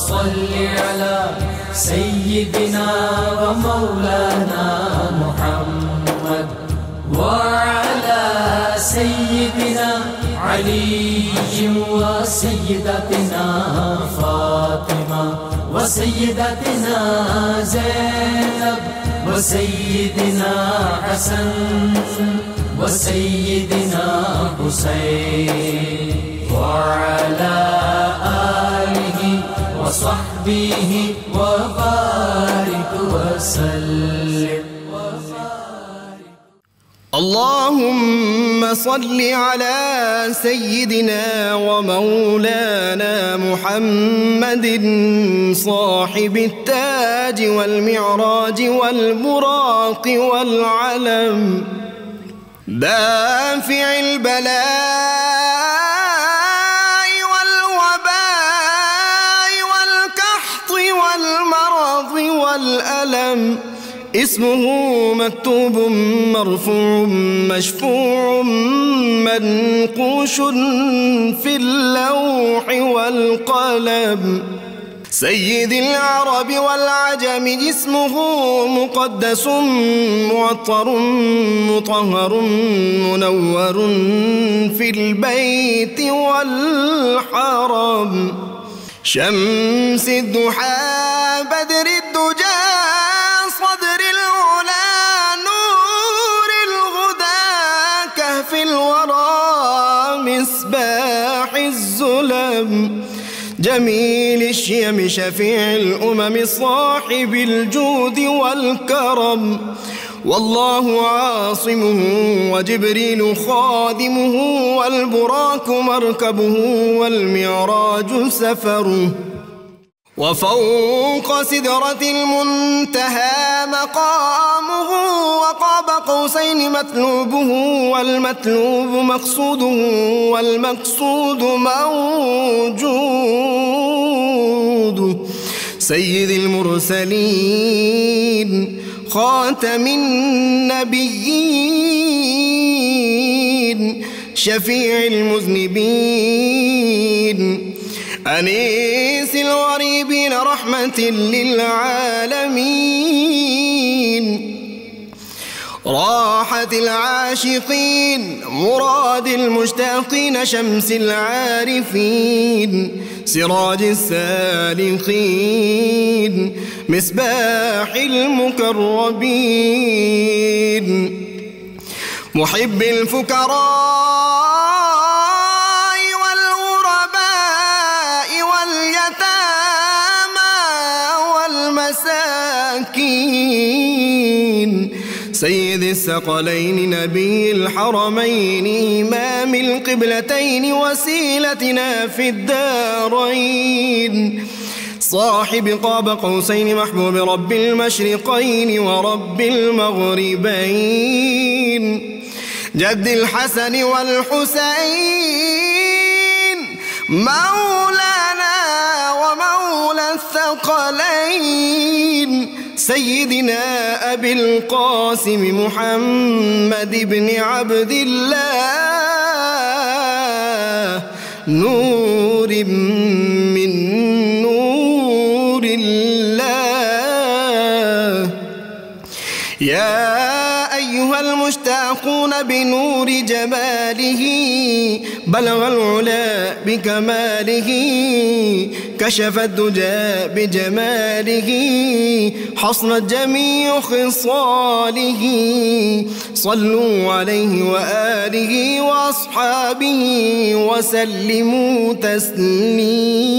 صل على سيدنا ومولانا محمد وعلى سيدنا علي وسيدتنا فاطمة وسيدتنا زينب وسيدنا حسن وسيدنا حسين وعلى آله وصحبه وبارك وسلم. اللهم صل على سيدنا ومولانا محمد صاحب التاج والمعراج والبراق والعلم دافع البلاء والوباء والقحط والمرض والألم اسمه مكتوب مرفوع مشفوع منقوش في اللوح والقلم سيد العرب والعجم اسمه مقدس معطر مطهر منور في البيت والحرم شمس الضحى بدر الدجى صدر العلا نور الهدى كهف الورى مصباح الظلم جميل الشيم شفيع الأمم صاحب الجود والكرم والله عاصمه وجبريل خادمه والبراك مركبه والمعراج سفره وفوق سدرة المنتهى مقامه وقاب قوسين مطلوبه والمطلوب مقصوده والمقصود موجود سيد المرسلين خاتم النبيين شفيع المذنبين أنيس الغريبين رحمة للعالمين راحة العاشقين مراد المشتاقين شمس العارفين سراج السالكين مصباح المقربين محب الفقراء سيد الثقلين نبي الحرمين إمام القبلتين وسيلتنا في الدارين صاحب قاب قوسين محبوب رب المشرقين ورب المغربين جد الحسن والحسين مولانا ومولى الثقلين سيدنا أبي القاسم محمد بن عبد الله نور من نور الله يا أيها المشتاقون بنور جماله بلغ العلا بكماله كشف الدجى بجماله حصنت جميع خصاله صلوا عليه وآله وأصحابه وسلموا تسليما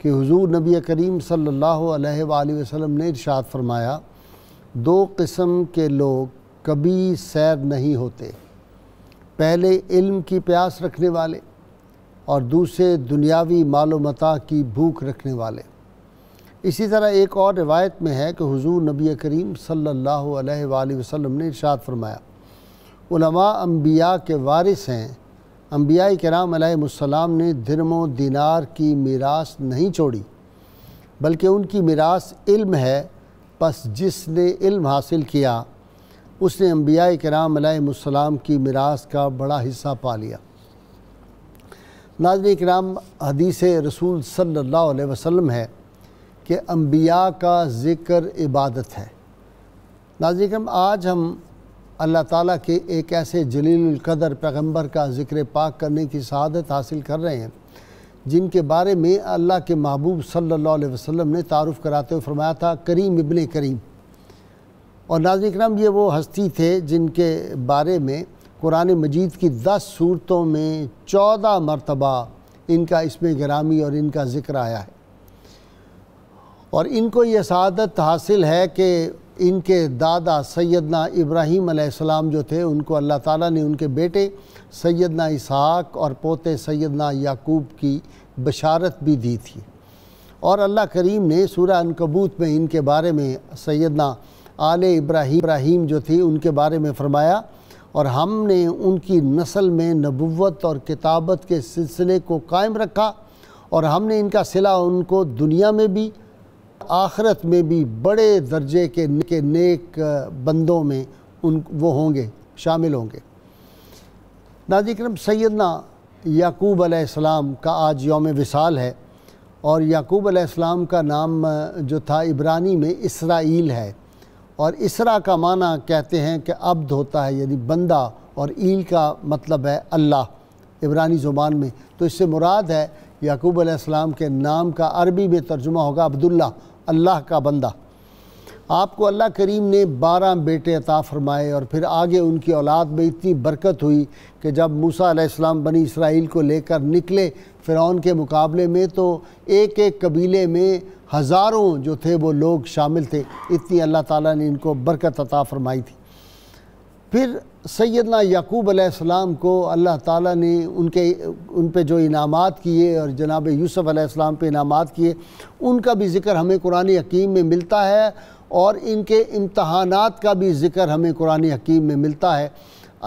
کہ حضور نبی کریم صلی اللہ علیہ وآلہ وسلم نے ارشاد فرمایا، دو قسم کے لوگ کبھی سیر نہیں ہوتے، پہلے علم کی پیاس رکھنے والے اور دوسرے دنیاوی مال و متاع کی بھوک رکھنے والے۔ اسی طرح ایک اور روایت میں ہے کہ حضور نبی کریم صلی اللہ علیہ وآلہ وسلم نے ارشاد فرمایا، علماء انبیاء کے وارث ہیں، انبیاء کرام علیہ السلام نے درہم و دینار کی میراث نہیں چھوڑی، بلکہ ان کی میراث علم ہے، پس جس نے علم حاصل کیا اس نے انبیاء کرام علیہ السلام کی میراث کا بڑا حصہ پا لیا۔ ناظرین کرام، حدیث رسول صلی اللہ علیہ وسلم ہے کہ انبیاء کا ذکر عبادت ہے۔ ناظرین کرام، آج ہم اللہ تعالیٰ کے ایک ایسے جلیل القدر پیغمبر کا ذکر پاک کرنے کی سعادت حاصل کر رہے ہیں جن کے بارے میں اللہ کے محبوب صلی اللہ علیہ وسلم نے تعارف کراتے ہوئے فرمایا تھا کریم ابن کریم۔ اور ناظرین کرام، یہ وہ ہستی تھے جن کے بارے میں قرآن مجید کی 10 صورتوں میں 14 مرتبہ ان کا اسم گرامی اور ان کا ذکر آیا ہے، اور ان کو یہ سعادت حاصل ہے کہ ان کے دادا سیدنا ابراہیم علیہ السلام جو تھے ان کو اللہ تعالیٰ نے ان کے بیٹے سیدنا اسحاق اور پوتے سیدنا یعقوب کی بشارت بھی دی تھی، اور اللہ کریم نے سورہ عنکبوت میں ان کے بارے میں سیدنا آل ابراہیم جو تھی ان کے بارے میں فرمایا، اور ہم نے ان کی نسل میں نبوت اور کتابت کے سلسلے کو قائم رکھا، اور ہم نے ان کا صلہ ان کو دنیا میں بھی آخرت میں بھی بڑے درجے کے نیک بندوں میں وہ ہوں گے، شامل ہوں گے۔ ناظرین کرام، سیدنا یعقوب علیہ السلام کا آج یوم وصال ہے، اور یعقوب علیہ السلام کا نام جو تھا عبرانی میں اسرائیل ہے، اور اسرا کا معنی کہتے ہیں کہ عبد ہوتا ہے، یعنی بندہ، اور ایل کا مطلب ہے اللہ عبرانی زبان میں، تو اس سے مراد ہے یعقوب علیہ السلام کے نام کا عربی میں ترجمہ ہوگا عبداللہ، اللہ کا بندہ۔ آپ کو اللہ کریم نے 12 بیٹے عطا فرمائے، اور پھر آگے ان کی اولاد میں اتنی برکت ہوئی کہ جب موسیٰ علیہ السلام بنی اسرائیل کو لے کر نکلے فرعون کے مقابلے میں، تو ایک ایک قبیلے میں ہزاروں جو تھے وہ لوگ شامل تھے، اتنی اللہ تعالیٰ نے ان کو برکت عطا فرمائی تھی۔ پھر سیدنا یعقوب علیہ السلام کو اللہ تعالیٰ نے ان پہ جو انعامات کیے، اور جناب یوسف علیہ السلام پہ انعامات کیے، ان کا بھی ذکر ہمیں قرآن حکیم میں ملتا ہے، اور ان کے امتحانات کا بھی ذکر ہمیں قرآن حکیم میں ملتا ہے۔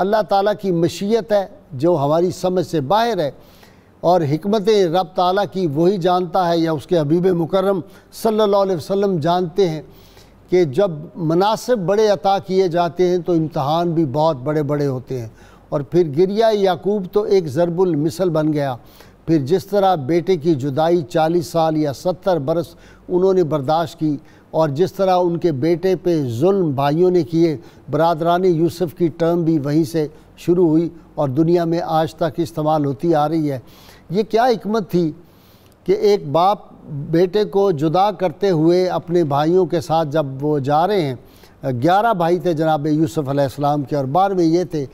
اللہ تعالیٰ کی مشیت ہے جو ہماری سمجھ سے باہر ہے، اور حکمت رب تعالیٰ کی وہی جانتا ہے، یا اس کے حبیب مکرم صلی اللہ علیہ وسلم جانتے ہیں کہ جب مناسب بڑے عطا کیے جاتے ہیں تو امتحان بھی بہت بڑے بڑے ہوتے ہیں۔ اور پھر گریہ یعقوب تو ایک ضرب المثل بن گیا، پھر جس طرح بیٹے کی جدائی 40 سال یا 70 برس انہوں نے برداشت کی، اور جس طرح ان کے بیٹے پہ ظلم بھائیوں نے کیے، برادران یوسف کی ٹرم بھی وہیں سے شروع ہوئی اور دنیا میں آج تک استعمال ہوتی آ رہی ہے۔ یہ کیا حکمت تھی کہ ایک باپ بیٹے کو جدا کرتے ہوئے اپنے بھائیوں کے ساتھ جب وہ جا رہے ہیں، 11 بھائی تھے جناب یوسف علیہ السلام کے، اور 12ویں یہ تھے،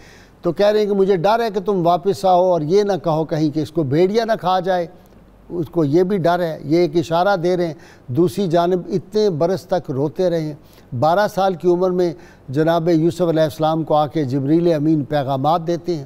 تو کہہ رہے ہیں کہ مجھے ڈر ہے کہ تم واپس آؤ اور یہ نہ کہو کہیں کہ اس کو بھیڑیا نہ کھا جائے، اس کو یہ بھی ڈر ہے، یہ ایک اشارہ دے رہے ہیں۔ دوسری جانب اتنے برس تک روتے رہے ہیں، 12 سال کی عمر میں جناب یوسف علیہ السلام کو آ کے جبریل امین پیغامات دیتے ہیں،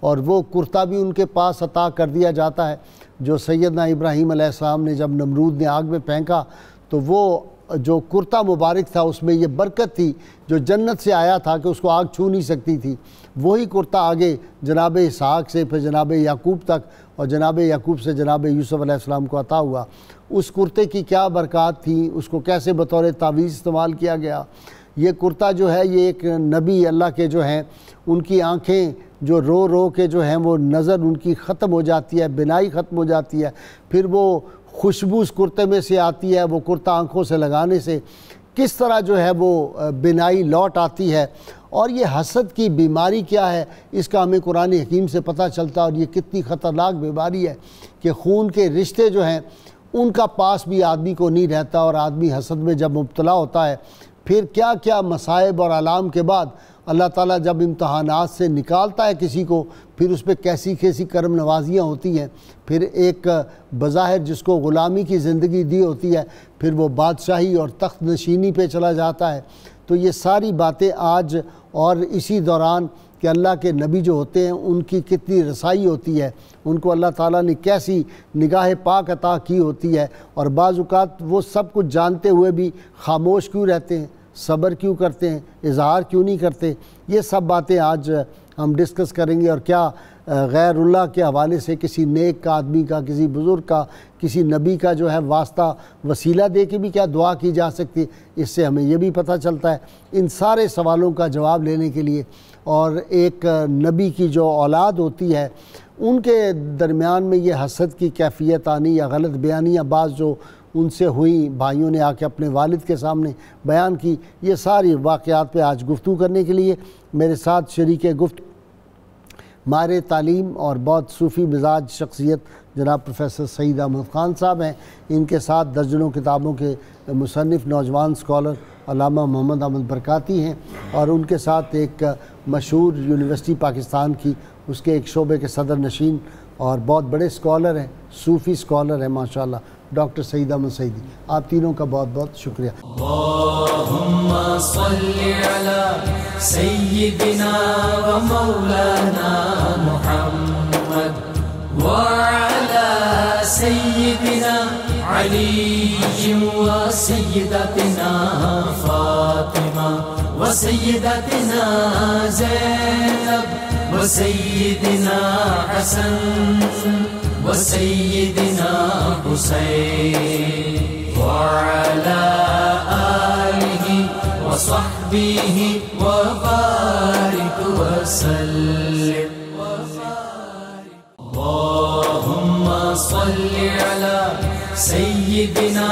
اور وہ کرتا بھی ان کے پاس عطا کر دیا جاتا ہے جو سیدنا ابراہیم علیہ السلام نے جب نمرود نے آگ میں پھینکا، تو وہ جو کرتا مبارک تھا اس میں یہ برکت تھی جو جنت سے آیا تھا کہ اس کو آگ چھو نہیں سکتی تھی، وہی کرتا آگے جناب اسحاق سے پھر جناب یعقوب تک، اور جناب یعقوب سے جناب یوسف علیہ السلام کو عطا ہوا۔ اس کرتے کی کیا برکات تھی، اس کو کیسے بطور تعویذ استعمال کیا گیا۔ یہ کرتا جو ہے، یہ ایک نبی اللہ کے جو ہیں ان کی آنکھیں جو رو رو کے جو ہیں وہ نظر ان کی ختم ہو جاتی ہے، بینائی ختم ہو جاتی ہے، پھر وہ خوشبو اس کرتے میں سے آتی ہے، وہ کرتا آنکھوں سے لگانے سے کس طرح جو ہے وہ بینائی لوٹ آتی ہے۔ اور یہ حسد کی بیماری کیا ہے، اس کا ہمیں قرآن حکیم سے پتہ چلتا ہے، اور یہ کتنی خطرناک بیماری ہے کہ خون کے رشتے جو ہیں ان کا پاس بھی آدمی کو نہیں رہتا، اور آدمی حسد میں جب مبتلا ہوتا ہے پھر کیا کیا مصائب اور آلام کے بعد اللہ تعالیٰ جب امتحانات سے نکالتا ہے کسی کو، پھر اس پہ کیسی کیسی کرم نوازیاں ہوتی ہیں، پھر ایک بظاہر جس کو غلامی کی زندگی دی ہوتی ہے، پھر وہ بادشاہی اور تخت نشینی پہ چلا جاتا ہے۔ تو یہ ساری باتیں آج، اور اسی دوران کہ اللہ کے نبی جو ہوتے ہیں ان کی کتنی رسائی ہوتی ہے، ان کو اللہ تعالیٰ نے کیسی نگاہ پاک عطا کی ہوتی ہے، اور بعض اوقات وہ سب کچھ جانتے ہوئے بھی خاموش کیوں رہتے ہیں، صبر کیوں کرتے ہیں، اظہار کیوں نہیں کرتے۔ یہ سب باتیں آج ہم ڈسکس کریں گے، اور کیا غیر اللہ کے حوالے سے کسی نیک کا آدمی کا، کسی بزرگ کا، کسی نبی کا جو ہے واسطہ وسیلہ دے کے بھی کیا دعا کی جا سکتی، اس سے ہمیں یہ بھی پتہ چلتا ہے۔ ان سارے سوالوں کا جواب لینے کے لیے، اور ایک نبی کی جو اولاد ہوتی ہے ان کے درمیان میں یہ حسد کی کیفیت آنی یا غلط بیانیاں بعض جو ان سے ہوئی، بھائیوں نے آ کے اپنے والد کے سامنے بیان کی، یہ ساری واقعات پہ آج گفتگو کرنے کے لیے میرے ساتھ شریک گفتگو ماہر تعلیم اور بہت صوفی مزاج شخصیت جناب پروفیسر سعید احمد خان صاحب ہیں۔ ان کے ساتھ درجنوں کتابوں کے مصنف نوجوان اسکالر علامہ محمد احمد برکاتی ہیں، اور ان کے ساتھ ایک مشہور یونیورسٹی پاکستان کی، اس کے ایک شعبے کے صدر نشین اور بہت بڑے اسکالر ہیں، صوفی اسکالر ہیں ماشاءاللہ، ڈاکٹر سعید احمد سعیدی۔ آپ تینوں کا بہت بہت شکریہ۔ اللہم صلی علی سیدنا و مولانا محمد وعلی سیدنا علی و سیدتنا فاطمہ و سیدتنا زینب و سیدنا حسن و سیدنا حسین وعلى آله وصحبه وبارك وسلم اللهم صل على سيدنا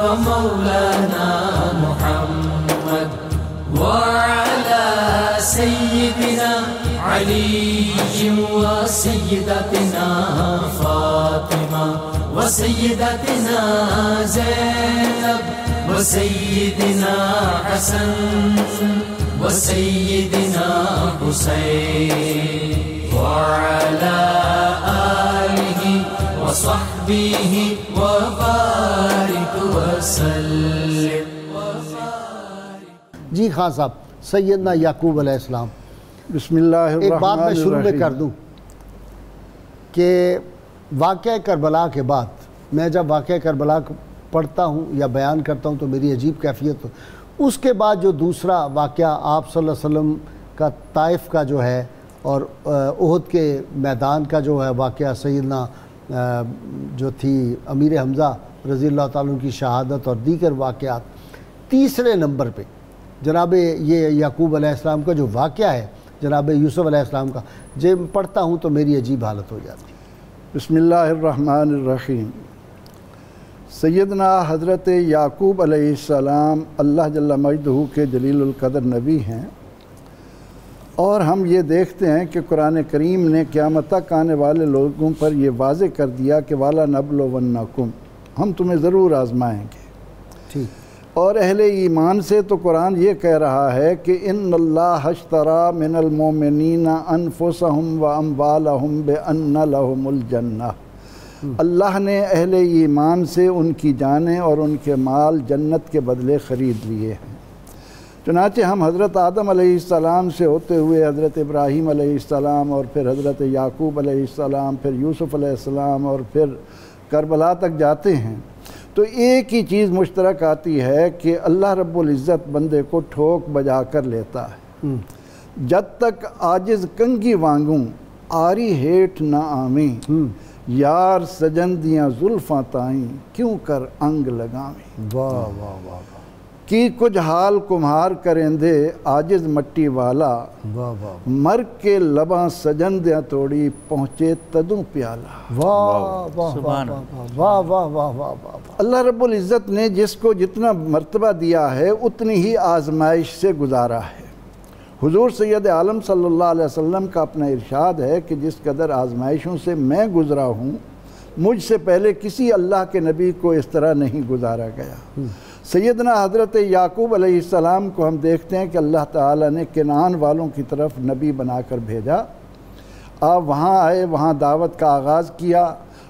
ومولانا محمد وعلى سيدنا علي وسيدتنا فاطمة وسيدتنا زينب وسيدنا حسن وسيدنا حسين وعلى آله وصحبه وبارك وسلم۔ جی خان صاحب، سیدنا یعقوب علیہ السلام، بسم اللہ الرحمن ایک بات میں شروع میں کر دوں کہ واقعہ کربلا کے بعد میں جب واقعہ کربلا پڑھتا ہوں یا بیان کرتا ہوں تو میری عجیب کیفیت ہو، اس کے بعد جو دوسرا واقعہ آپ صلی اللہ علیہ وسلم کا طائف کا جو ہے اور احد کے میدان کا جو ہے واقعہ، سیدنا جو تھی امیر حمزہ رضی اللہ تعالیٰ عنہ کی شہادت اور دیگر واقعات، تیسرے نمبر پہ جناب یہ یعقوب علیہ السلام کا جو واقعہ ہے، جناب یوسف علیہ السلام کا، جب پڑھتا ہوں تو میری عجیب حالت ہو جاتی ہے۔ بسم اللہ الرحمن الرحیم۔ سیدنا حضرت یعقوب علیہ السلام اللہ جل مجدہ کے جلیل القدر نبی ہیں، اور ہم یہ دیکھتے ہیں کہ قرآن کریم نے قیامت تک آنے والے لوگوں پر یہ واضح کر دیا کہ وَلَا نَبْلُوَنَّكُمْ، ہم تمہیں ضرور آزمائیں گے۔ ٹھیک، اور اہل ایمان سے تو قرآن یہ کہہ رہا ہے کہ ان اللہ اشتری من المؤمنین انفسهم واموالهم بان لهم الجنہ، اللہ نے اہل ایمان سے ان کی جانیں اور ان کے مال جنت کے بدلے خرید لیے ہیں۔ چنانچہ ہم حضرت آدم علیہ السلام سے ہوتے ہوئے حضرت ابراہیم علیہ السلام اور پھر حضرت یعقوب علیہ السلام، پھر یوسف علیہ السلام اور پھر کربلا تک جاتے ہیں تو ایک ہی چیز مشترک آتی ہے کہ اللہ رب العزت بندے کو ٹھوک بجا کر لیتا ہے۔ جب تک عاجز کنگی وانگوں آری ہیٹ نہ آویں، یار سجندیاں زلفاں تائیں کیوں کر انگ لگاویں۔ واہ واہ واہ کی کچھ حال کمہار کریں دے عاجز مٹی والا، واہ واہ مر کے لباں سجندیاں توڑی پہنچے تدوں پیالہ۔ واہ واہ واہ واہ واہ واہ واہ۔ اللہ رب العزت نے جس کو جتنا مرتبہ دیا ہے اتنی ہی آزمائش سے گزارا ہے۔ حضور سید عالم صلی اللہ علیہ وسلم کا اپنا ارشاد ہے کہ جس قدر آزمائشوں سے میں گزرا ہوں، مجھ سے پہلے کسی اللہ کے نبی کو اس طرح نہیں گزارا گیا۔ سیدنا حضرت یعقوب علیہ السلام کو ہم دیکھتے ہیں کہ اللہ تعالیٰ نے کنعان والوں کی طرف نبی بنا کر بھیجا. آپ وہاں آئے, وہاں دعوت کا آغاز کیا,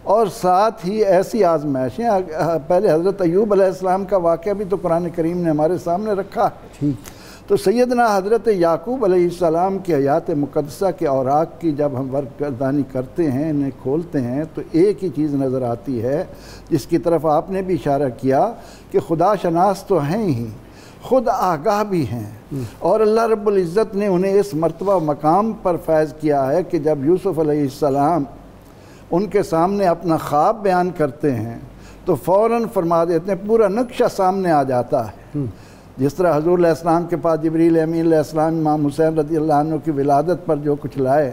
اور ساتھ ہی ایسی آزمائشیں. پہلے حضرت ایوب علیہ السلام کا واقعہ بھی تو قرآن کریم نے ہمارے سامنے رکھا ہے. تو سیدنا حضرت یعقوب علیہ السلام کی حیات مقدسہ کے اوراق کی جب ہم ورقدانی کرتے ہیں, انہیں کھولتے ہیں, تو ایک ہی چیز نظر آتی ہے جس کی طرف آپ نے بھی اشارہ کیا کہ خدا شناس تو ہیں ہی, خود آگاہ بھی ہیں. اور اللہ رب العزت نے انہیں اس مرتبہ مقام پر فیض کیا ہے کہ جب یوسف علیہ السلام ان کے سامنے اپنا خواب بیان کرتے ہیں تو فوراً فرما دیتے ہیں, پورا نقشہ سامنے آ جاتا ہے. جس طرح حضور علیہ السلام کے پاس جبریل امین علیہ السلام امام حسین رضی اللہ عنہ کی ولادت پر جو کچھ لائے,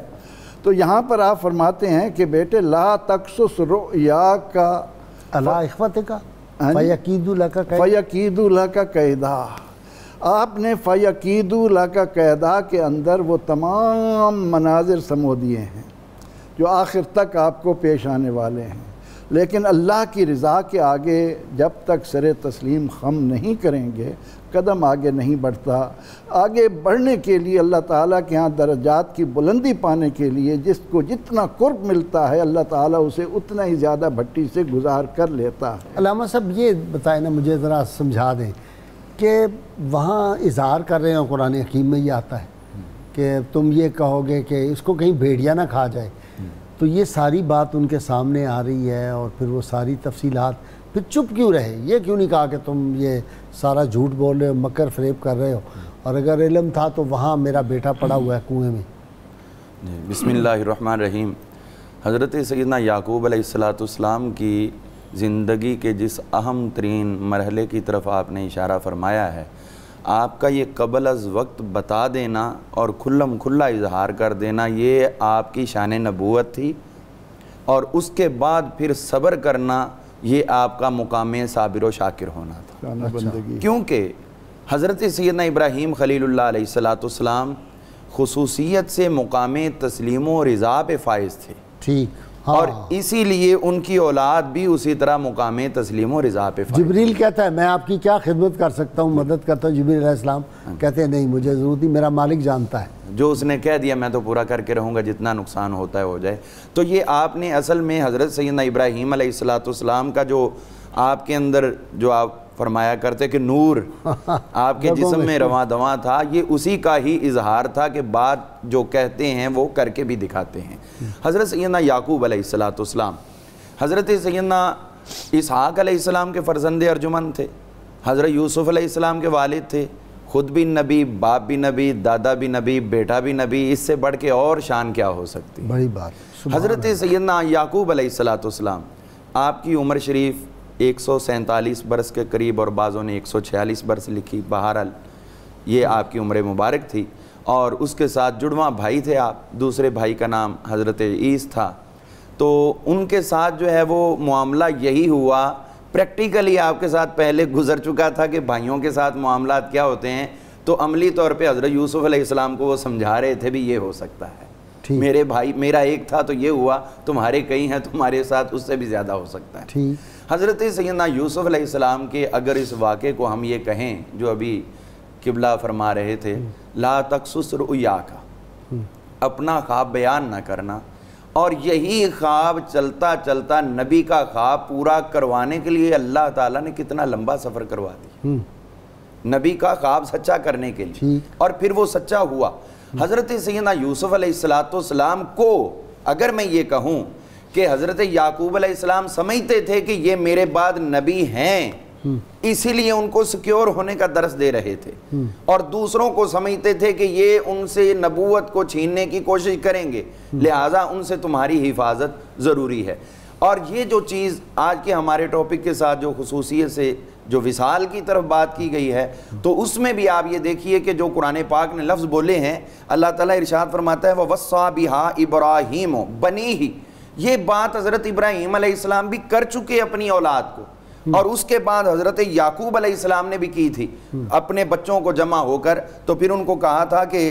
تو یہاں پر آپ فرماتے ہیں کہ بیٹے لا تقصص رؤیاک علی اخوتک فیکیدوا لک کیدا. آپ نے فیکیدوا لک کیدا کے اندر وہ تمام مناظر سمو دیے ہیں جو آخر تک آپ کو پیش آنے والے ہیں. لیکن اللہ کی رضا کے آگے جب تک سر تسلیم خم نہیں کریں گے, قدم آگے نہیں بڑھتا. آگے بڑھنے کے لیے اللہ تعالیٰ کے ہاں درجات کی بلندی پانے کے لیے جس کو جتنا قرب ملتا ہے اللہ تعالیٰ اسے اتنا ہی زیادہ بھٹی سے گزار کر لیتا ہے. علامہ صاحب یہ بتائیں نا, مجھے ذرا سمجھا دیں کہ وہاں اظہار کر رہے ہیں قرآن حکیم میں یہ آتا ہے کہ تم یہ کہو گے کہ اس کو کہیں بھیڑیا نہ کھا جائے, تو یہ ساری بات ان کے سامنے آ رہی ہے اور پھر وہ ساری تفصیلات, پھر چپ کیوں رہے؟ یہ کیوں نہیں کہا کہ تم یہ سارا جھوٹ بول رہے ہو, مکر فریب کر رہے ہو, اور اگر علم تھا تو وہاں میرا بیٹا پڑا ہوا ہے کنویں میں. بسم اللہ الرحمن الرحیم. حضرت سیدنا یعقوب علیہ السلام کی زندگی کے جس اہم ترین مرحلے کی طرف آپ نے اشارہ فرمایا ہے, آپ کا یہ قبل از وقت بتا دینا اور کھلم کھلا اظہار کر دینا یہ آپ کی شان نبوت تھی, اور اس کے بعد پھر صبر کرنا یہ آپ کا مقام صابر و شاکر ہونا تھا. کیونکہ حضرت سیدنا ابراہیم خلیل اللہ علیہ السلام خصوصیت سے مقام تسلیم و رضا پہ فائز تھے, ٹھیک, اور اسی لیے ان کی اولاد بھی اسی طرح مقام تسلیم و رضا پہ فائز. جبریل کہتا ہے میں آپ کی کیا خدمت کر سکتا ہوں, مدد کرتا ہوں. جبریل علیہ السلام کہتے ہیں نہیں, مجھے ضرورت نہیں, میرا مالک جانتا ہے. جو اس نے کہہ دیا میں تو پورا کر کے رہوں گا, جتنا نقصان ہوتا ہے ہو جائے. تو یہ آپ نے اصل میں حضرت سیدنا ابراہیم علیہ السلام کا جو آپ کے اندر جو آپ فرمایا کرتے کہ نور آپ کے جسم میں رواں دواں تھا, یہ اسی کا ہی اظہار تھا کہ بات جو کہتے ہیں وہ کر کے بھی دکھاتے ہیں. حضرت سیدنا یعقوب علیہ السلام حضرت سیدنا اسحاق علیہ السلام کے فرزند ارجمند تھے, حضرت یوسف علیہ السلام کے والد تھے, خود بھی نبی, باپ بھی نبی, دادا بھی نبی, بیٹا بھی نبی. اس سے بڑھ کے اور شان کیا ہو سکتی؟ بڑی بات. حضرت سیدنا یعقوب علیہ السلام آپ کی عمر شریف 147 برس کے قریب, اور بعضوں نے 146 برس لکھی, بہرحال یہ آپ کی عمر مبارک تھی. اور اس کے ساتھ جڑواں بھائی تھے آپ, دوسرے بھائی کا نام حضرت عیس تھا. تو ان کے ساتھ جو ہے وہ معاملہ یہی ہوا, پریکٹیکلی آپ کے ساتھ پہلے گزر چکا تھا کہ بھائیوں کے ساتھ معاملات کیا ہوتے ہیں. تو عملی طور پہ حضرت یوسف علیہ السلام کو وہ سمجھا رہے تھے بھی یہ ہو سکتا ہے, میرے بھائی, میرا ایک تھا تو یہ ہوا, تمہارے کئی ہیں, تمہارے ساتھ اس سے بھی زیادہ ہو سکتا ہے. حضرت سیدنا یوسف علیہ السلام کے اگر اس واقعے کو ہم یہ کہیں جو ابھی قبلہ فرما رہے تھے, لا تقصص رؤیاک, اپنا خواب بیان نہ کرنا, اور یہی خواب چلتا چلتا نبی کا خواب پورا کروانے کے لیے اللہ تعالیٰ نے کتنا لمبا سفر کروا دیا نبی کا خواب سچا کرنے کے لیے, اور پھر وہ سچا ہوا. حضرت سیدنا یوسف علیہ السلام کو اگر میں یہ کہوں کہ حضرت یعقوب علیہ السلام سمجھتے تھے کہ یہ میرے بعد نبی ہیں, اسی لیے ان کو سیکیور ہونے کا درس دے رہے تھے, اور دوسروں کو سمجھتے تھے کہ یہ ان سے نبوت کو چھیننے کی کوشش کریں گے, لہٰذا ان سے تمہاری حفاظت ضروری ہے. اور یہ جو چیز آج کے ہمارے ٹاپک کے ساتھ جو خصوصیت سے جو وصال کی طرف بات کی گئی ہے, تو اس میں بھی آپ یہ دیکھیے کہ جو قرآن پاک نے لفظ بولے ہیں, اللہ تعالیٰ ارشاد فرماتا ہے وَوَصَّىٰ بِهَا إِبْرَاهِيمُ بَنِيهِ, یہ بات حضرت ابراہیم علیہ السلام بھی کر چکے اپنی اولاد کو, اور اس کے بعد حضرت یعقوب علیہ السلام نے بھی کی تھی اپنے بچوں کو جمع ہو کر. تو پھر ان کو کہا تھا کہ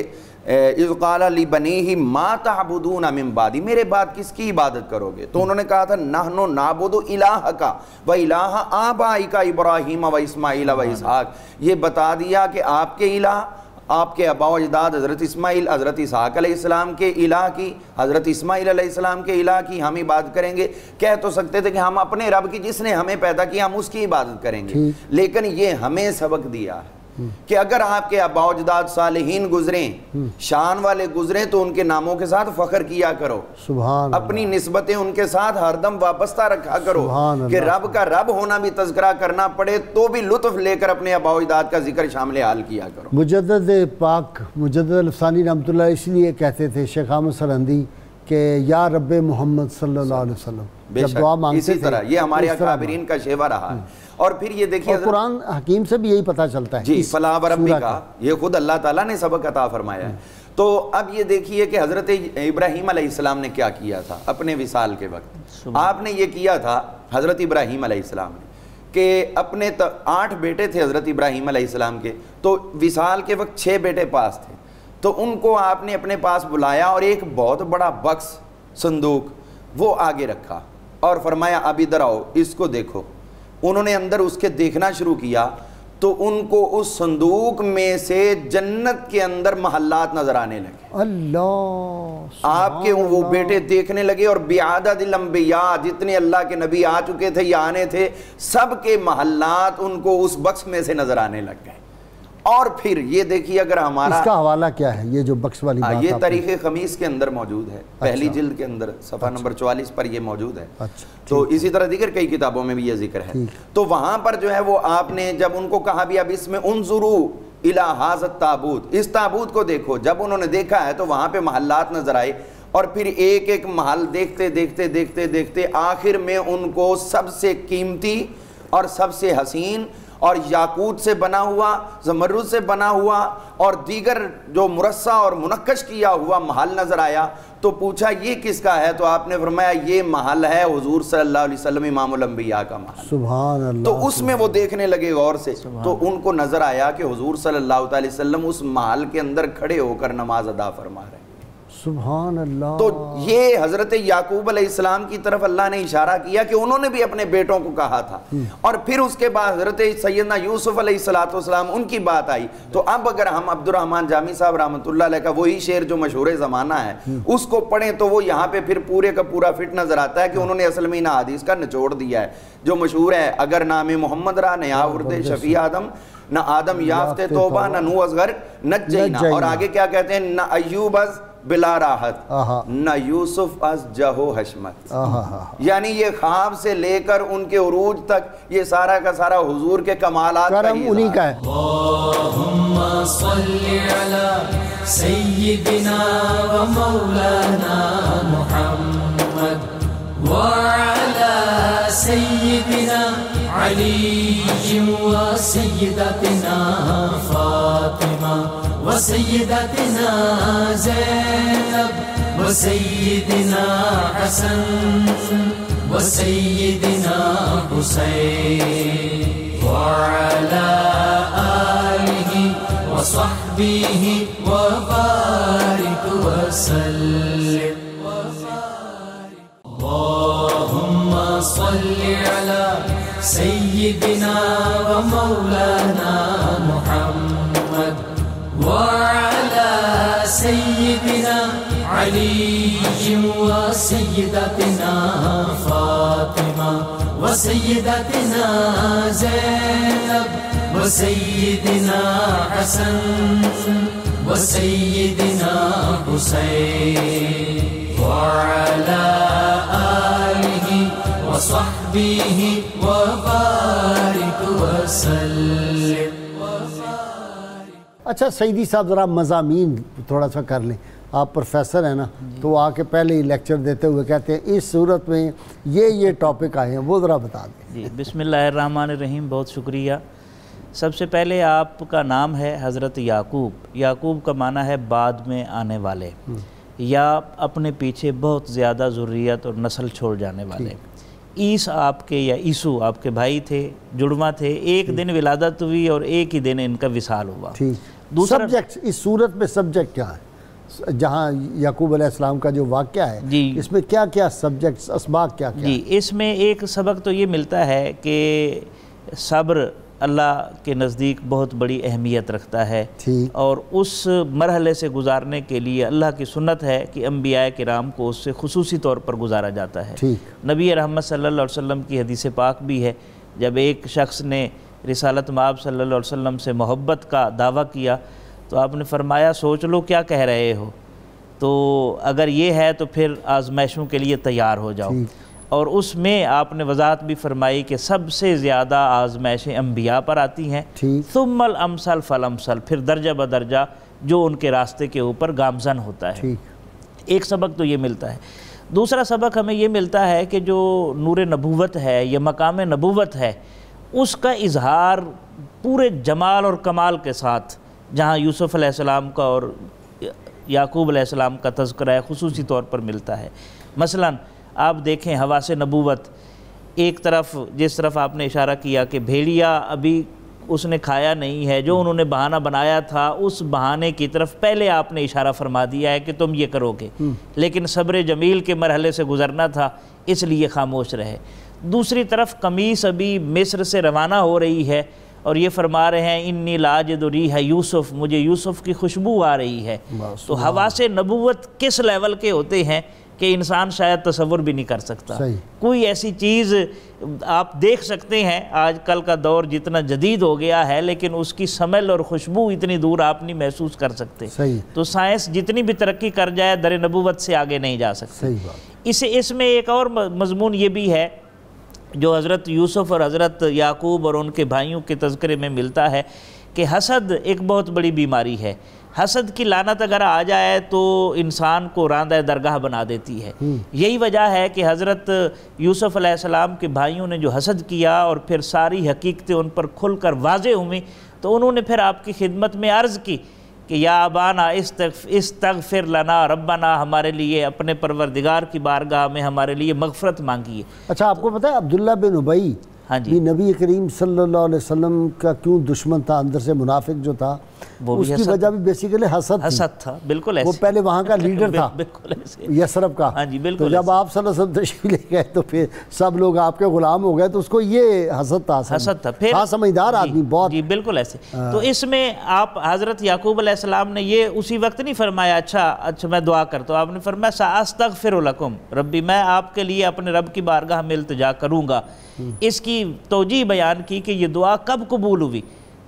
اذ قال لبنیہ ما تعبدون من بعدی، میرے بعد کس کی عبادت کرو گے؟ تو انہوں نے کہا تھا نحن نعبد الہک و الہ آبائک ابراہیم و اسماعیل و اسحاق، یہ بتا دیا کہ آپ کے الہ، آپ کے آباء و اجداد حضرت اسماعیل حضرت اسحاق علیہ السلام کے الہ کی، حضرت اسماعیل علیہ السلام کے الہ کی ہم عبادت کریں گے۔ کہہ تو سکتے تھے کہ ہم اپنے رب کی جس نے ہمیں پیدا کیا ہم اس کی عبادت کریں گے، لیکن یہ ہمیں سبق دیا ہے کہ اگر آپ کے آباء و اجداد صالحین گزریں، شان والے گزریں، تو ان کے ناموں کے ساتھ فخر کیا کرو، سبحان اپنی نسبتیں ان کے ساتھ ہر دم وابستہ رکھا کرو، کہ رب کا رب ہونا بھی تذکرہ کرنا پڑے تو بھی لطف لے کر اپنے آباء و اجداد کا ذکر شامل حال کیا کرو۔ مجدد پاک مجدد الفسانی رحمۃ اللہ اس لیے کہتے تھے شیخ احمد سرہندی کہ یا رب محمد صلی اللہ علیہ وسلم، بے جب دعا شک مانگتے اسی تھے طرح یہ ہمارے اس طرح اکابرین کا شیوا رہا ہے۔ اور پھر یہ دیکھیے اور قرآن حکیم سے بھی یہی پتہ چلتا ہے جی اس فلاح و ربی سورہ کا، یہ خود اللہ تعالیٰ نے سبق عطا فرمایا ہے۔ تو اب یہ دیکھیے کہ حضرت ابراہیم علیہ السلام نے کیا کیا تھا اپنے وصال کے وقت۔ آپ نے یہ کیا تھا حضرت ابراہیم علیہ السلام نے کہ اپنے 8 بیٹے تھے حضرت ابراہیم علیہ السلام کے، تو وصال کے وقت 6 بیٹے پاس تھے، تو ان کو آپ نے اپنے پاس بلایا اور ایک بہت بڑا بکس صندوق وہ آگے رکھا اور فرمایا اب ادھر آؤ اس کو دیکھو۔ انہوں نے اندر اس کے دیکھنا شروع کیا تو ان کو اس صندوق میں سے جنت کے اندر محلات نظر آنے لگے۔ اللہ آپ کے وہ بیٹے دیکھنے لگے اور بعدد الانبیاء، جتنے اللہ کے نبی آ چکے تھے یا آنے تھے، سب کے محلات ان کو اس بکس میں سے نظر آنے لگ گئے۔ اور پھر یہ دیکھیے اگر ہمارا اس کا حوالہ کیا ہے یہ جو بکس والی بات یہ آپ تاریخ خمیس کے اندر موجود ہے، پہلی جلد کے اندر صفحہ نمبر 44 پر یہ موجود ہے۔ تو اسی طرح دیگر کئی کتابوں میں بھی یہ ذکر ہے۔ تو وہاں پر جو ہے وہ آپ نے جب ان کو کہا بھی اب اس میں انظروا الی ھذا التابوت، اس تابوت کو دیکھو، جب انہوں نے دیکھا ہے تو وہاں پہ محلات نظر آئے اور پھر ایک ایک محل دیکھتے دیکھتے دیکھتے دیکھتے آخر میں ان کو سب سے قیمتی اور سب سے حسین اور یاقوت سے بنا ہوا، زمرد سے بنا ہوا اور دیگر جو مرصع اور منقش کیا ہوا محل نظر آیا۔ تو پوچھا یہ کس کا ہے؟ تو آپ نے فرمایا یہ محل ہے حضور صلی اللہ علیہ وسلم امام الانبیاء کا محل۔ سبحان اللہ۔ تو اس میں وہ دیکھنے لگے غور سے، تو ان کو نظر آیا کہ حضور صلی اللہ علیہ وسلم اس محل کے اندر کھڑے ہو کر نماز ادا فرما رہے ہیں۔ سبحان اللہ۔ تو یہ حضرت یعقوب علیہ السلام کی طرف اللہ نے اشارہ کیا کہ انہوں نے بھی اپنے بیٹوں کو کہا تھا، اور پھر اس کے بعد حضرت سیدنا یوسف علیہ السلام ان کی بات آئی۔ تو اب اگر ہم عبد الرحمن جامی صاحب رحمۃ اللہ علیہ کا وہی شعر جو مشہور زمانہ ہے اس کو پڑھیں تو وہ یہاں پہ پھر پورے کا پورا فٹ نظر آتا ہے کہ انہوں نے اصل میں ان حدیث کا نچوڑ دیا ہے جو مشہور ہے، اگر نام محمد را نیا ارد شفیع آدم، نہ آدم یافت توبہ، نہ نوح از غرق نجینا، اور آگے کیا کہتے ہیں، نہ ایوب از بلا راحت، نہ یوسف از جہو حشمت۔ یعنی یہ خواب سے لے کر ان کے عروج تک یہ سارا کا سارا حضور کے کمالات کا کرم انہی کا ہے۔ اللہم صلی علی سیدنا و مولانا محمد وعلی سیدنا علی و سیدتنا فاطمہ و سیدتنا زینب و سیدنا حسن و سیدنا حسین وعلی آلہ و صحبہ و بارک وسلم۔ اللہم صلی علی سیدنا و مولانا محمد وعلى سيدنا علي وسيدتنا فاطمة وسيدتنا زينب وسيدنا حسن وسيدنا حسين وعلى آله وصحبه وبارك وسلم۔ اچھا سیدی صاحب ذرا مضامین تھوڑا سا کر لیں، آپ پروفیسر ہیں نا تو آ کے پہلے ہی لیکچر دیتے ہوئے کہتے ہیں اس صورت میں یہ ٹاپک آئے ہیں، وہ ذرا بتا دیں۔ جی بسم اللہ الرحمن الرحیم، بہت شکریہ۔ سب سے پہلے آپ کا نام ہے حضرت یعقوب، یعقوب کا معنی ہے بعد میں آنے والے، یا اپنے پیچھے بہت زیادہ ذریت اور نسل چھوڑ جانے والے۔ عیس آپ کے یا عیسو آپ کے بھائی تھے، جڑواں تھے، ایک دن ولادت ہوئی اور ایک ہی دن ان کا وصال ہوا۔ دوسرا سبجیکٹ اس صورت میں سبجیکٹ کیا ہے؟ جہاں یعقوب علیہ السلام کا جو واقعہ ہے جی اس میں کیا کیا سبجیکٹس اسباق کیا کیا؟ جی اس میں ایک سبق تو یہ ملتا ہے کہ صبر اللہ کے نزدیک بہت بڑی اہمیت رکھتا ہے، ٹھیک، اور اس مرحلے سے گزارنے کے لیے اللہ کی سنت ہے کہ انبیاء کرام کو اس سے خصوصی طور پر گزارا جاتا ہے۔ ٹھیک، نبی رحمت صلی اللہ علیہ وسلم کی حدیث پاک بھی ہے، جب ایک شخص نے رسالت مآب صلی اللہ علیہ وسلم سے محبت کا دعویٰ کیا تو آپ نے فرمایا سوچ لو کیا کہہ رہے ہو، تو اگر یہ ہے تو پھر آزمائشوں کے لیے تیار ہو جاؤ۔ اور اس میں آپ نے وضاحت بھی فرمائی کہ سب سے زیادہ آزمائشیں انبیاء پر آتی ہیں، ثم الامثل فالامثل، پھر درجہ بدرجہ جو ان کے راستے کے اوپر گامزن ہوتا ہے۔ ایک سبق تو یہ ملتا ہے۔ دوسرا سبق ہمیں یہ ملتا ہے کہ جو نور نبوت ہے یا مقام نبوت ہے اس کا اظہار پورے جمال اور کمال کے ساتھ، جہاں یوسف علیہ السلام کا اور یعقوب علیہ السلام کا تذکرہ ہے خصوصی طور پر ملتا ہے۔ مثلاً آپ دیکھیں حواس نبوت، ایک طرف جس طرف آپ نے اشارہ کیا کہ بھیڑیا ابھی اس نے کھایا نہیں ہے، جو انہوں نے بہانہ بنایا تھا اس بہانے کی طرف پہلے آپ نے اشارہ فرما دیا ہے کہ تم یہ کرو گے، لیکن صبر جمیل کے مرحلے سے گزرنا تھا اس لیے خاموش رہے۔ دوسری طرف قمیص ابھی مصر سے روانہ ہو رہی ہے اور یہ فرما رہے ہیں انی لاجد ریح یوسف، مجھے یوسف کی خوشبو آ رہی ہے۔ تو حواس نبوت کس لیول کے ہوتے ہیں کہ انسان شاید تصور بھی نہیں کر سکتا۔ کوئی ایسی چیز آپ دیکھ سکتے ہیں، آج کل کا دور جتنا جدید ہو گیا ہے لیکن اس کی سمیل اور خوشبو اتنی دور آپ نہیں محسوس کر سکتے۔ تو سائنس جتنی بھی ترقی کر جائے در نبوت سے آگے نہیں جا سکتی۔ اس میں ایک اور مضمون یہ بھی ہے جو حضرت یوسف اور حضرت یعقوب اور ان کے بھائیوں کے تذکرے میں ملتا ہے کہ حسد ایک بہت بڑی بیماری ہے۔ حسد کی لعنت اگر آ جائے تو انسان کو راندہ درگاہ بنا دیتی ہے۔ یہی وجہ ہے کہ حضرت یوسف علیہ السلام کے بھائیوں نے جو حسد کیا اور پھر ساری حقیقتیں ان پر کھل کر واضح ہوئیں تو انہوں نے پھر آپ کی خدمت میں عرض کی کہ یا ابانا استغفر لنا ربنا، ہمارے لیے اپنے پروردگار کی بارگاہ میں ہمارے لیے مغفرت مانگیے۔ اچھا آپ کو پتہ ہے عبداللہ بن ابی بھی نبی کریم صلی اللہ علیہ وسلم کا کیوں دشمن تھا، اندر سے منافق جو تھا، اس کی وجہ بھی بیسیکلی حسد تھا۔ بالکل ایسے، وہ پہلے وہاں کا لیڈر تھا یثرب کا، تو جب آپ صلی اللہ علیہ وسلم تشریف لے گئے تو پھر سب لوگ آپ کے غلام ہو گئے، تو اس کو یہ حسد تھا۔ ہاں سمجھدار آدمی بہت۔ جی بالکل ایسے۔ تو اس میں آپ حضرت یعقوب علیہ السلام نے یہ اسی وقت نہیں فرمایا اچھا میں دعا کرتا ہوں، آپ نے فرمایا ساستغفر لکم ربی، میں آپ کے لیے اپنے رب کی بارگاہ میں التجا کروں گا۔ اس کی توجیہ بیان کی کہ یہ دعا کب قبول ہوئی،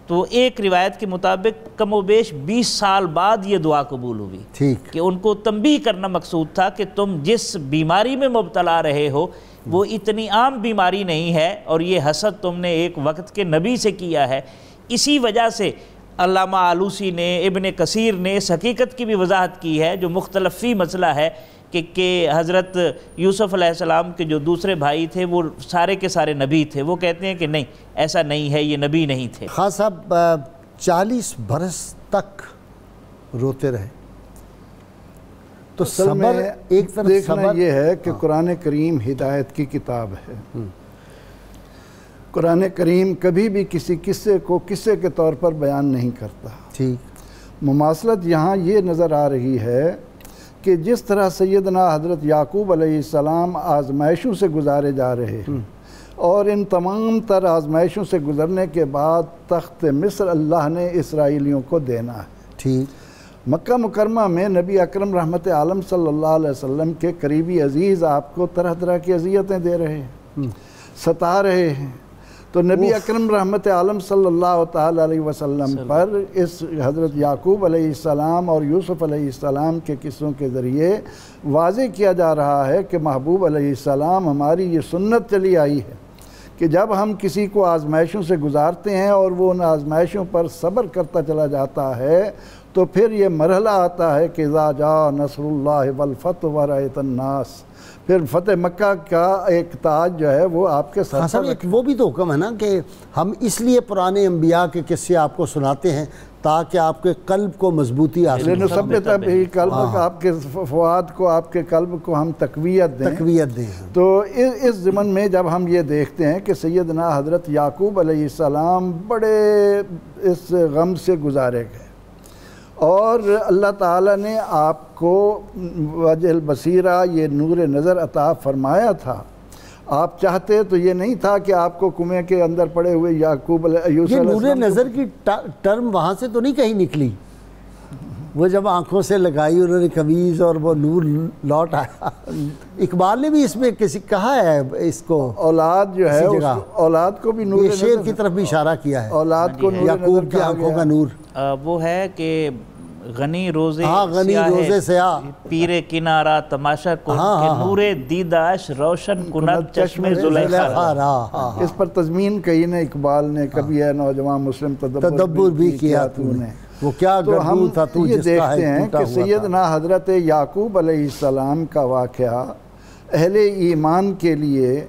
تو ایک روایت کے مطابق کم و بیش 20 سال بعد یہ دعا قبول ہوئی، کہ ان کو تنبیہ کرنا مقصود تھا کہ تم جس بیماری میں مبتلا رہے ہو وہ اتنی عام بیماری نہیں ہے، اور یہ حسد تم نے ایک وقت کے نبی سے کیا ہے۔ اسی وجہ سے علامہ آلوسی نے، ابن کثیر نے اس حقیقت کی بھی وضاحت کی ہے جو مختلف فی مسئلہ ہے کہ حضرت یوسف علیہ السلام کے جو دوسرے بھائی تھے وہ سارے کے سارے نبی تھے۔ وہ کہتے ہیں کہ نہیں ایسا نہیں ہے، یہ نبی نہیں تھے۔ خان صاحب 40 برس تک روتے رہے، تو صبر ایک طرف دیکھنا یہ ہے کہ قرآن کریم ہدایت کی کتاب ہے۔ قرآن کریم کبھی بھی کسی قصے کو قصے کے طور پر بیان نہیں کرتا۔ ٹھیک، مماثلت یہاں یہ نظر آ رہی ہے کہ جس طرح سیدنا حضرت یعقوب علیہ السلام آزمائشوں سے گزارے جا رہے ہیں، اور ان تمام تر آزمائشوں سے گزرنے کے بعد تخت مصر اللہ نے اسرائیلیوں کو دینا ہے۔ ٹھیک، مکہ مکرمہ میں نبی اکرم رحمت عالم صلی اللہ علیہ وسلم کے قریبی عزیز آپ کو طرح طرح کی اذیتیں دے رہے ہیں، ستا رہے ہیں، تو نبی اکرم رحمت عالم صلی اللہ تعالی علیہ وسلم پر اس حضرت یعقوب علیہ السلام اور یوسف علیہ السلام کے قصوں کے ذریعے واضح کیا جا رہا ہے کہ محبوب علیہ السلام ہماری یہ سنت چلی آئی ہے کہ جب ہم کسی کو آزمائشوں سے گزارتے ہیں اور وہ ان آزمائشوں پر صبر کرتا چلا جاتا ہے تو پھر یہ مرحلہ آتا ہے کہ اذا جاء نصر اللہ والفتح ورأیت الناس، پھر فتح مکہ کا ایک تاج جو ہے وہ آپ کے ساتھ۔ ایک وہ بھی تو حکم ہے نا کہ ہم اس لیے پرانے انبیاء کے قصے آپ کو سناتے ہیں تاکہ آپ کے قلب کو مضبوطی حاصل ہو، آپ کے فؤاد کو، آپ کے قلب کو ہم تقویت دیں۔ تو اس ضمن میں جب ہم یہ دیکھتے ہیں کہ سیدنا حضرت یعقوب علیہ السلام بڑے اس غم سے گزارے گئے، اور اللہ تعالیٰ نے آپ کو وجہ البصیرہ، یہ نور نظر عطا فرمایا تھا۔ آپ چاہتے تو یہ نہیں تھا کہ آپ کو کنویں کے اندر پڑے ہوئے یعقوب یوسف یہ نور نظر کی ٹرم وہاں سے تو نہیں کہیں نکلی؟ وہ جب آنکھوں سے لگائی انہوں نے قمیض اور وہ نور لوٹ آیا۔ اقبال نے بھی اس میں کسی کہا ہے اس کو، اولاد جو ہے اولاد کو بھی نور یہ شعر کی طرف بھی اشارہ کیا ہے، اولاد کو نور یعقوب کی آنکھوں کا نور۔ وہ ہے کہ غنی روزے غنی روزے سیاہ، پیر کنارہ تماشا کن کہ نور دیداش روشن کند چشم زلیخا۔ اس پر تضمین کہی نے اقبال نے، کبھی ہے نوجوان مسلم تدبر بھی کیا تو نے، وہ کیا تو ہم تھا تو یہ جس کا دیکھتے ہے ہیں کہ سیدنا حضرت یعقوب علیہ السلام کا واقعہ اہل ایمان کے لیے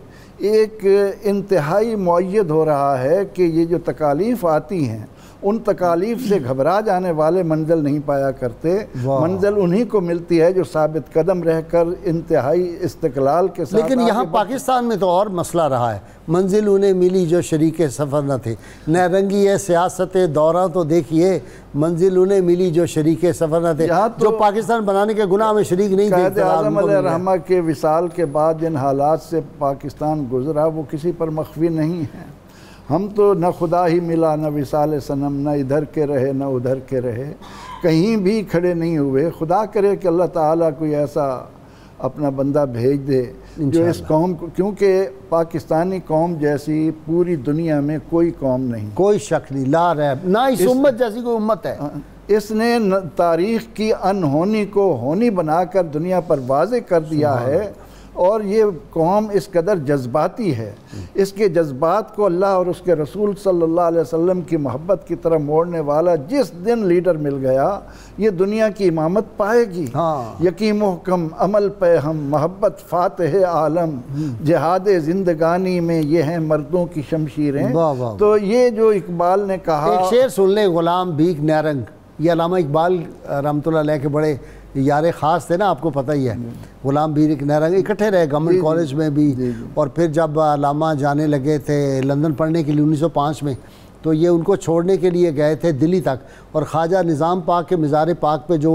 ایک انتہائی معید ہو رہا ہے کہ یہ جو تکالیف آتی ہیں ان تکالیف سے گھبرا جانے والے منزل نہیں پایا کرتے، منزل انہی کو ملتی ہے جو ثابت قدم رہ کر انتہائی استقلال کے ساتھ۔ لیکن یہاں پاکستان میں تو اور مسئلہ رہا ہے، منزل انہیں ملی جو شریک سفر نہ تھے، نہ رنگی ہے سیاست دوراں تو دیکھیے، منزل انہیں ملی جو شریک سفر نہ تھے، جو پاکستان بنانے کے گناہ میں شریک نہیں تھے۔ قائد اعظم علیہ الرحمہ کے وصال کے بعد جن حالات سے پاکستان گزرا وہ کسی پر مخفی نہیں ہیں۔ ہم تو نہ خدا ہی ملا نہ وصال صنم، نہ ادھر کے رہے نہ ادھر کے رہے، کہیں بھی کھڑے نہیں ہوئے۔ خدا کرے کہ اللہ تعالیٰ کوئی ایسا اپنا بندہ بھیج دے جو اس قوم کو، کیونکہ پاکستانی قوم جیسی پوری دنیا میں کوئی قوم نہیں، کوئی شک نہیں، لا ریب، نہ اس امت جیسی کوئی امت ہے۔ اس نے تاریخ کی انہونی کو ہونی بنا کر دنیا پر واضح کر دیا ہے، اور یہ قوم اس قدر جذباتی ہے، اس کے جذبات کو اللہ اور اس کے رسول صلی اللہ علیہ وسلم کی محبت کی طرف موڑنے والا جس دن لیڈر مل گیا یہ دنیا کی امامت پائے گی۔ یقین محکم عمل پہ ہم محبت فاتح عالم، جہاد زندگانی میں یہ ہیں مردوں کی شمشیریں۔ تو یہ جو اقبال نے کہا، ایک شعر سن لیں، غلام بھیک نیرنگ، یہ علامہ اقبال رحمۃ اللہ علیہ کے بڑے یار خاص تھے نا، آپ کو پتہ ہی ہے۔ غلام بھیک نیرنگ اکٹھے رہے گورنمنٹ کالج میں بھی، اور پھر جب علامہ جانے لگے تھے لندن پڑھنے کے لیے 1905 میں، تو یہ ان کو چھوڑنے کے لیے گئے تھے دلی تک، اور خواجہ نظام پاک کے مزار پاک پہ جو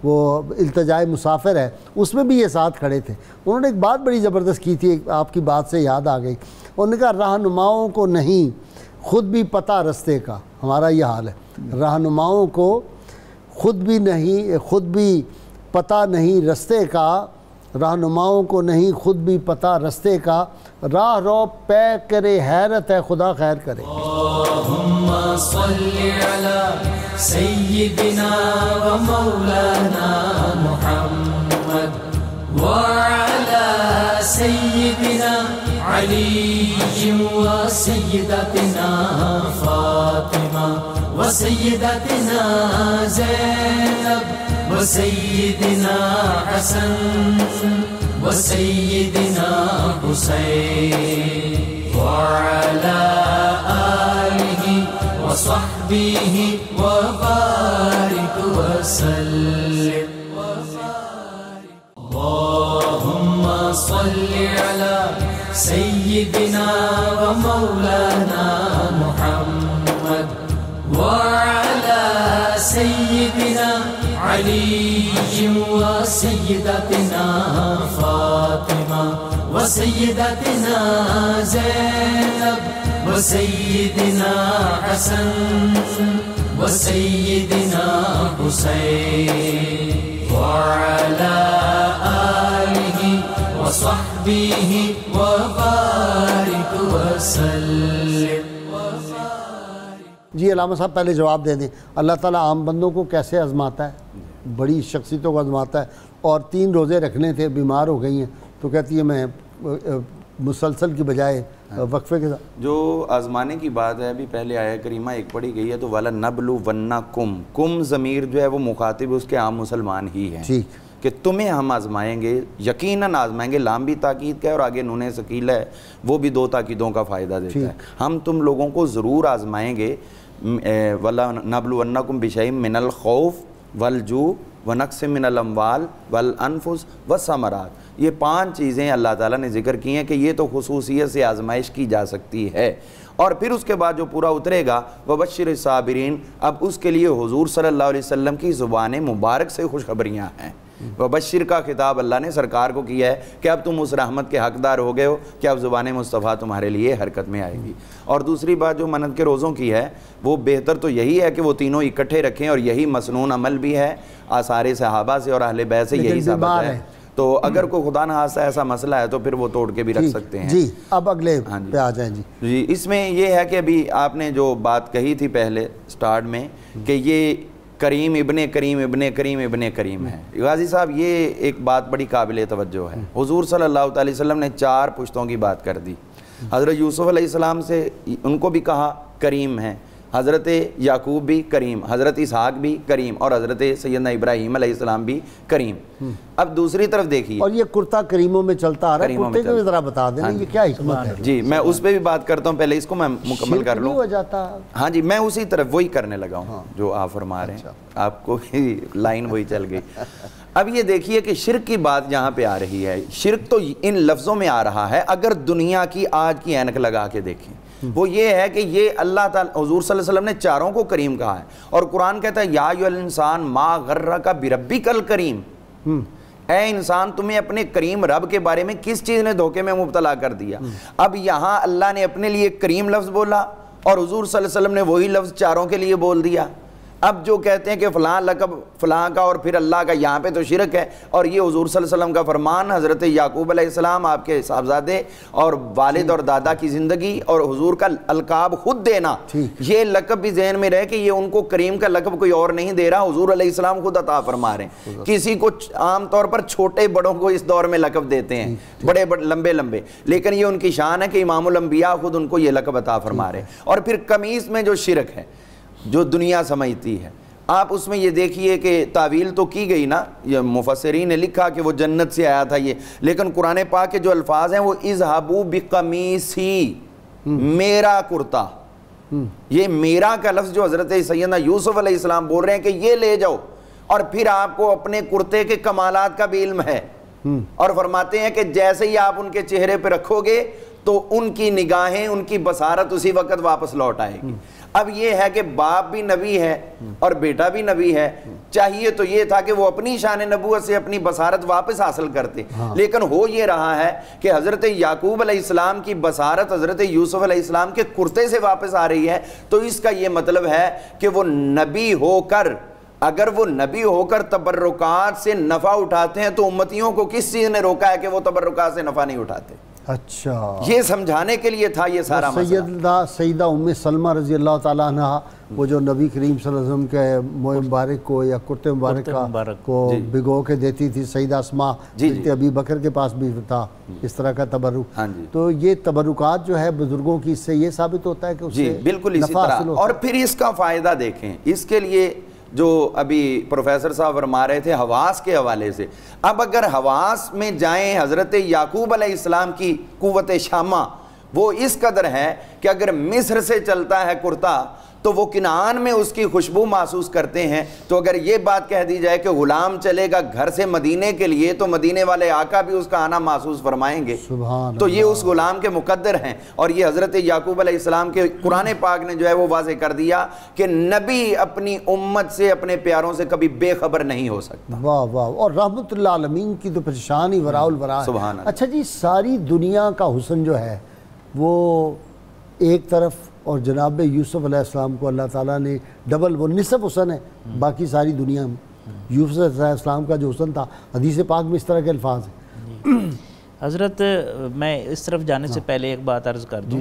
وہ التجائے مسافر ہے اس میں بھی یہ ساتھ کھڑے تھے۔ انہوں نے ایک بات بڑی زبردست کی تھی، آپ کی بات سے یاد آ گئی، انہوں نے کہا رہنماؤں کو نہیں خود بھی پتہ رستے کا، ہمارا یہ حال ہے، رہنماؤں کو خود بھی پتہ نہیں رستے کا، رہنماؤں کو نہیں خود بھی پتہ رستے کا، راہ رو پے کرے حیرت ہے خدا خیر کرے۔ اللہم صلی علی سیدنا و مولانا محمد وعلی سیدنا علی و سیدتنا فاطمہ و سیدتنا زینب و سیدنا حسن و سیدنا حسین وعلی آلہ و صحبہ و بارک وسلم۔ اللہم صلی علی سیدنا و مولانا محمد وعلی سیدنا علی و سیدتنا فاطمہ و سیدتنا زینب و سیدنا حسن و سیدنا حسین وعلی آلہ و صحبہ و بارک وسلم۔ جی علامہ صاحب پہلے جواب دے دیں، اللہ تعالیٰ عام بندوں کو کیسے آزماتا ہے؟ بڑی شخصیتوں کو آزماتا ہے، اور 3 روزے رکھنے تھے، بیمار ہو گئی ہیں، تو کہتی ہے میں مسلسل کی بجائے وقفے کے ساتھ۔ جو آزمانے کی بات ہے ابھی پہلے آیا کریمہ ایک پڑھی گئی ہے، تو وَلَنَبْلُوَنَّكُمْ، کم ضمیر جو ہے وہ مخاطب اس کے عام مسلمان ہی ہیں، ٹھیک، کہ تمہیں ہم آزمائیں گے، یقیناً آزمائیں گے۔ لام بھی تاکید کا ہے اور آگے نون ثقیلہ ہے، وہ بھی 2 تاکیدوں کا فائدہ دیتا ہے۔ ہم تم لوگوں کو ضرور آزمائیں گے، وَلَنَبْلُوَنَّكُمْ بِشَيْءٍ مِّنَ الْخَوْفِ وَالْجُوعِ وَنَقْصٍ مِّنَ الْأَمْوَالِ وَالْأَنفُسِ وَالثَّمَرَاتِ، یہ 5 چیزیں اللہ تعالیٰ نے ذکر کی ہیں کہ یہ تو خصوصیت سے آزمائش کی جا سکتی ہے، اور پھر اس کے بعد جو پورا اترے گا وبشر الصابرین، اب اس کے لیے حضور صلی اللہ علیہ وسلم کی زبان مبارک سے خوشخبریاں ہیں۔ وبشر کا خطاب اللہ نے سرکار کو کیا ہے کہ اب تم اس رحمت کے حقدار ہو گئے ہو کہ اب زبان مصطفیٰ تمہارے لیے حرکت میں آئے گی۔ اور دوسری بات جو منت کے روزوں کی ہے، وہ بہتر تو یہی ہے کہ وہ تینوں اکٹھے رکھیں، اور یہی مسنون عمل بھی ہے، آثار صحابہ سے اور اہل بیت سے یہی ثابت ہے۔ تو اگر کوئی خدا نہ خواستہ ایسا مسئلہ ہے تو پھر وہ توڑ کے بھی رکھ سکتے ہیں۔ جی اب اگلے پہ آ جائیں۔ جی اس میں یہ ہے کہ ابھی آپ نے جو بات کہی تھی پہلے سٹارٹ میں کہ یہ کریم ابن کریم ابن کریم ابن کریم ہے، غازی صاحب یہ ایک بات بڑی قابل توجہ ہے۔ حضور صلی اللہ علیہ وسلم نے 4 پشتوں کی بات کر دی۔ حضرت یوسف علیہ السلام سے ان کو بھی کہا کریم ہے، حضرت یعقوب بھی کریم، حضرت اسحاق بھی کریم، اور حضرت سیدنا ابراہیم علیہ السلام بھی کریم۔ اب دوسری طرف دیکھیے، اور یہ کرتا کریموں میں چلتا آ رہا ہے، کرتے کو بھی ذرا بتا دینا یہ کیا حکمت ہے؟ جی میں اس پہ بھی بات کرتا ہوں، پہلے اس کو میں مکمل کر لوں۔ ہو جاتا، ہاں جی میں اسی طرف وہی کرنے لگا ہوں جو آپ فرما رہے ہیں، آپ کو لائن وہی چل گئی۔ اب یہ دیکھیے کہ شرک کی بات یہاں پہ آ رہی ہے، شرک تو ان لفظوں میں آ رہا ہے، اگر دنیا کی آج کی اینک لگا کے دیکھیں وہ یہ ہے کہ یہ اللہ تعالیٰ حضور صلی اللہ علیہ وسلم نے 4 کو کریم کہا ہے، اور قرآن کہتا ہے یا ایھا الانسان ما غرک بربک الکریم، اے انسان تمہیں اپنے کریم رب کے بارے میں کس چیز نے دھوکے میں مبتلا کر دیا۔ اب یہاں اللہ نے اپنے لیے کریم لفظ بولا اور حضور صلی اللہ علیہ وسلم نے وہی لفظ 4 کے لیے بول دیا۔ اب جو کہتے ہیں کہ فلاں لقب فلاں کا اور پھر اللہ کا، یہاں پہ تو شرک ہے، اور یہ حضور صلی اللہ علیہ وسلم کا فرمان، حضرت یعقوب علیہ السلام آپ کے صاحبزادے اور والد اور دادا کی زندگی، اور حضور کا القاب خود دینا، یہ لقب بھی ذہن میں رہے کہ یہ ان کو کریم کا لقب کوئی اور نہیں دے رہا، حضور علیہ السلام خود عطا فرما رہے ہیں۔ کسی کو عام طور پر چھوٹے بڑوں کو اس دور میں لقب دیتے ہیں، بڑے لمبے لمبے، لیکن یہ ان کی شان ہے کہ امام الانبیاء خود ان کو یہ لقب عطا فرما رہے ہیں۔ اور پھر قمیص میں جو شرک ہے جو دنیا سمجھتی ہے، آپ اس میں یہ دیکھیے کہ تعویل تو کی گئی نا، یہ مفسرین نے لکھا کہ وہ جنت سے آیا تھا یہ، لیکن قرآن پاک کے جو الفاظ ہیں وہ اذھبوا بقمیصی، میرا کرتا، یہ میرا کا لفظ جو حضرت سیدنا یوسف علیہ السلام بول رہے ہیں کہ یہ لے جاؤ، اور پھر آپ کو اپنے کرتے کے کمالات کا بھی علم ہے، اور فرماتے ہیں کہ جیسے ہی آپ ان کے چہرے پہ رکھو گے تو ان کی نگاہیں، ان کی بصارت اسی وقت واپس لوٹ آئے گی۔ اب یہ ہے کہ باپ بھی نبی ہے اور بیٹا بھی نبی ہے، چاہیے تو یہ تھا کہ وہ اپنی شان نبوت سے اپنی بصارت واپس حاصل کرتے، لیکن ہو یہ رہا ہے کہ حضرت یعقوب علیہ السلام کی بصارت حضرت یوسف علیہ السلام کے کرتے سے واپس آ رہی ہے، تو اس کا یہ مطلب ہے کہ وہ نبی ہو کر، اگر وہ نبی ہو کر تبرکات سے نفع اٹھاتے ہیں تو امتیوں کو کس چیز نے روکا ہے کہ وہ تبرکات سے نفع نہیں اٹھاتے؟ اچھا، یہ سمجھانے کے لیے تھا یہ سارا مسئلہ۔ سیدہ ام سلمہ رضی اللہ تعالیٰ عنہ وہ جو نبی کریم صلی اللہ علیہ وسلم کے موئے مبارک کو یا کرتے مبارک کو بھگو کے دیتی تھی، سیدہ اسماء بنت ابی بکر کے پاس بھی تھا اس طرح کا تبرک، تو یہ تبرکات جو ہے بزرگوں کی، اس سے یہ ثابت ہوتا ہے کہ اس سے بالکل اسی طرح۔ اور پھر اس کا فائدہ دیکھیں، اس کے لیے جو ابھی پروفیسر صاحب فرما رہے تھے حواس کے حوالے سے، اب اگر حواس میں جائیں، حضرت یعقوب علیہ السلام کی قوت شامہ وہ اس قدر ہے کہ اگر مصر سے چلتا ہے کرتا تو وہ کنعان میں اس کی خوشبو محسوس کرتے ہیں، تو اگر یہ بات کہہ دی جائے کہ غلام چلے گا گھر سے مدینے کے لیے تو مدینے والے آقا بھی اس کا آنا محسوس فرمائیں گے، تو یہ اس غلام کے مقدر ہیں۔ اور یہ حضرت یعقوب علیہ السلام کے قرآن پاک نے جو ہے وہ واضح کر دیا کہ نبی اپنی امت سے، اپنے پیاروں سے کبھی بے خبر نہیں ہو سکتا۔ واہ واہ، اور رحمت اللہ عالمین کی تو پریشان ہی وراء الورا ہے۔ اچھا جی، ساری دنیا کا حسن جو ہے وہ ایک طرف، اور جناب یوسف علیہ السلام کو اللہ تعالیٰ نے ڈبل، وہ نصف حسن ہے باقی ساری دنیا میں۔ یوسف علیہ السلام کا جو حسن تھا، حدیث پاک میں اس طرح کے الفاظ ہیں۔ حضرت میں اس طرف جانے سے پہلے ایک بات عرض کر دوں،